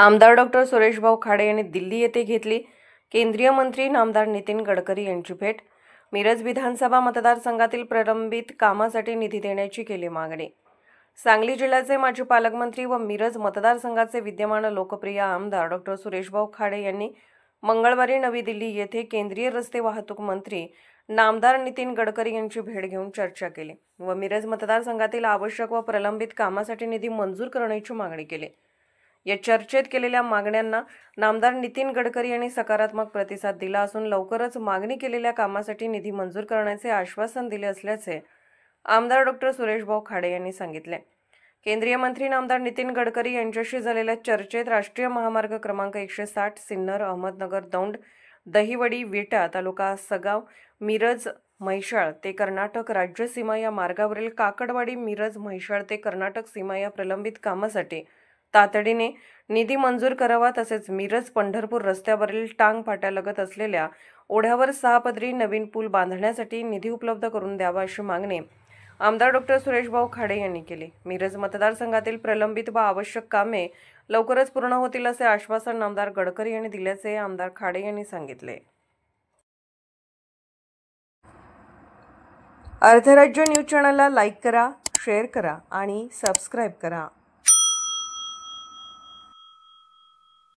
आमदार डॉक्टर सुरेशभाऊ खाडे यांनी दिल्ली येथे घेतली केंद्रीय मंत्री नामदार नितीन गडकरी यांची भेट। मिरज विधानसभा मतदारसंघातील प्रलंबित कामासाठी निधी देण्याची केली मागणी। सांगली जिल्ह्याचे माजी पालकमंत्री व मिरज मतदारसंघाचे विद्यमान लोकप्रिय आमदार डॉक्टर सुरेशभाऊ खाडे यांनी मंगळवारी नवी दिल्ली येथे केंद्रीय रस्ते वाहतूक मंत्री नामदार नितीन गडकरी यांची भेट घेऊन चर्चा केली व मिरज मतदारसंघातील आवश्यक व प्रलंबित कामासाठी निधी मंजूर करण्याची मागणी केली। या चर्चेत केलेल्या मागण्यांना नामदार नितीन गडकरी यांनी सकारात्मक प्रतिसाद दिला असून लवकरच मागणी केलेल्या कामासाठी निधी मंजूर करण्याचे आश्वासन दिले असल्याचे आमदार डॉक्टर सुरेशभाऊ खाडे यांनी सांगितले। केंद्रीय मंत्री नामदार नितीन गडकरी यांच्याशी झालेल्या चर्चेत राष्ट्रीय महामार्ग क्रमांक 160 सिन्नर अहमदनगर दौंड दहिवडी विटा तालुका सगाव मिरज म्हैसाळ ते कर्नाटक राज्य सीमा या मार्गावरील काकडवाडी मिरज म्हैसाळ ते कर्नाटक सीमा या प्रलंबित कामासाठी तातडीने निधी मंजूर करावा, तसेच मिरज पंढरपूर रस्त्यावरील टांग फाट्यालगत असलेल्या ओढ्यावर 6 पदरी नवीन पूल बांधण्यासाठी निधी उपलब्ध करून द्यावा अशी मागणी आमदार डॉक्टर सुरेशभाऊ खाडे यांनी केली। मिरज मतदारसंघातील प्रलंबित व आवश्यक कामे लवकरच पूर्ण होतील असे आश्वासन आमदार गडकरी यांनी दिल्याचे आमदार खाडे यांनी सांगितले। अर्धराज्य न्यूज चॅनलला लाईक करा, शेअर करा आणि सबस्क्राईब करा।